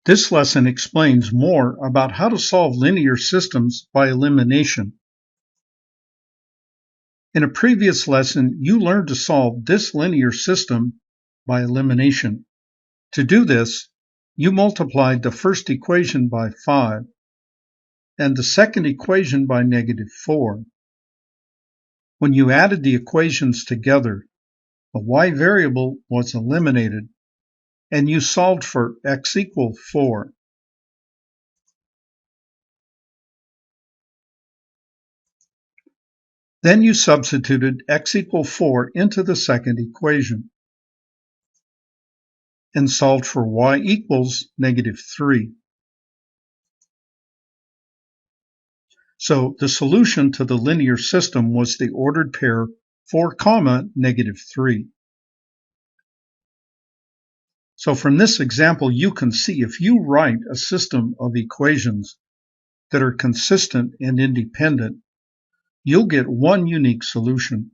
This lesson explains more about how to solve linear systems by elimination. In a previous lesson, you learned to solve this linear system by elimination. To do this, you multiplied the first equation by 5 and the second equation by -4. When you added the equations together, the y variable was eliminated, and you solved for x equal 4. Then you substituted x equal 4 into the second equation and solved for y equals -3. So the solution to the linear system was the ordered pair 4, -3. So from this example, you can see if you write a system of equations that are consistent and independent, you'll get one unique solution.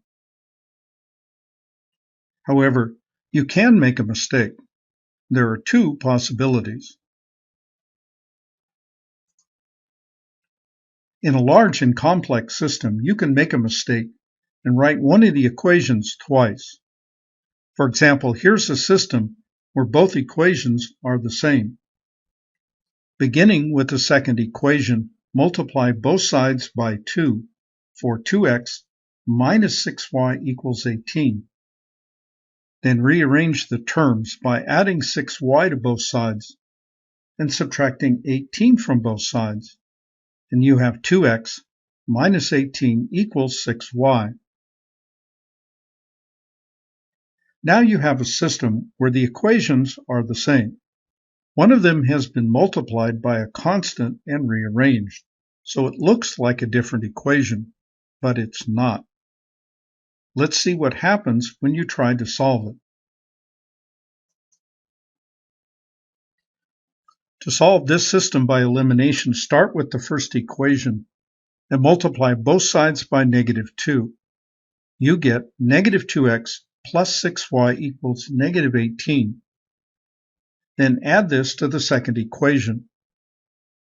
However, you can make a mistake. There are two possibilities. In a large and complex system, you can make a mistake and write one of the equations twice. For example, here's a system where both equations are the same. Beginning with the second equation, multiply both sides by 2 for 2x minus 6y equals 18. Then rearrange the terms by adding 6y to both sides and subtracting 18 from both sides, and you have 2x minus 18 equals 6y. Now you have a system where the equations are the same. One of them has been multiplied by a constant and rearranged, so it looks like a different equation, but it's not. Let's see what happens when you try to solve it. To solve this system by elimination, start with the first equation and multiply both sides by -2. You get -2x plus 6y equals -18. Then add this to the second equation.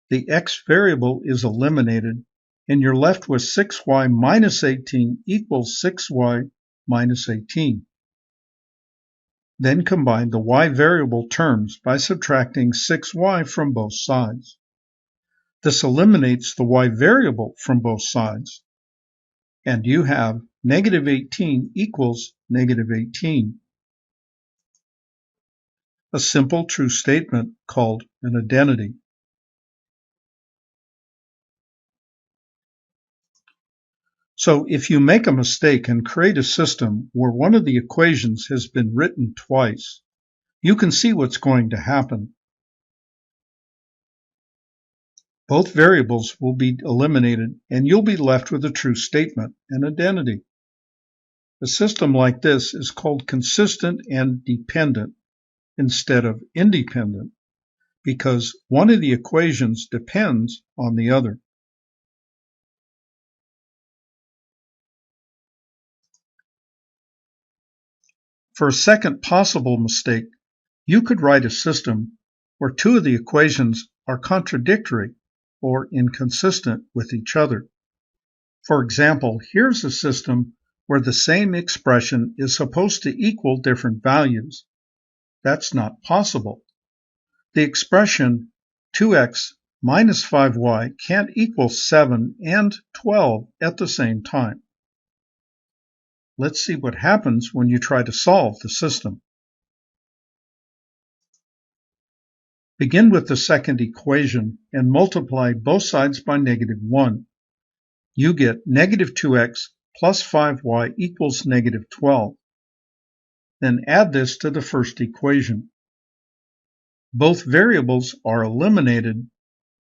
The x variable is eliminated, and you're left with 6y minus 18 equals 6y minus 18. Then combine the y variable terms by subtracting 6y from both sides. This eliminates the y variable from both sides, and you have -18 equals -18. A simple true statement called an identity. So if you make a mistake and create a system where one of the equations has been written twice, you can see what's going to happen. Both variables will be eliminated, and you'll be left with a true statement, an identity. A system like this is called consistent and dependent instead of independent, because one of the equations depends on the other. For a second possible mistake, you could write a system where two of the equations are contradictory or inconsistent with each other. For example, here's a system where the same expression is supposed to equal different values. That's not possible. The expression 2x minus 5y can't equal 7 and 12 at the same time. Let's see what happens when you try to solve the system. Begin with the second equation and multiply both sides by -1. You get -2x plus 5y equals -12. Then add this to the first equation. Both variables are eliminated,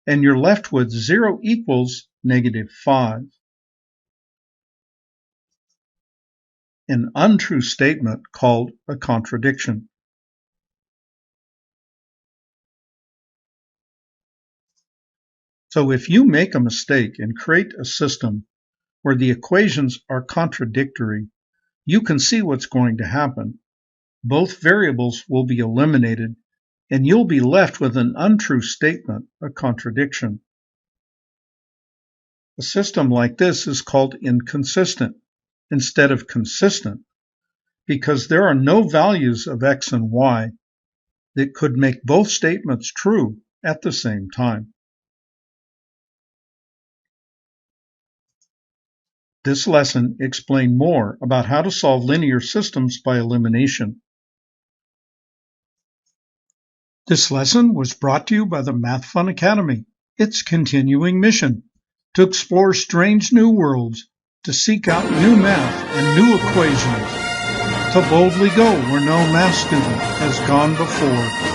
and you're left with 0 equals -5. An untrue statement called a contradiction. So if you make a mistake and create a system where the equations are contradictory, you can see what's going to happen. Both variables will be eliminated, and you'll be left with an untrue statement, a contradiction. A system like this is called inconsistent instead of consistent because there are no values of x and y that could make both statements true at the same time. This lesson explained more about how to solve linear systems by elimination. This lesson was brought to you by the Math Fun Academy. Its continuing mission: to explore strange new worlds, to seek out new math and new equations, to boldly go where no math student has gone before.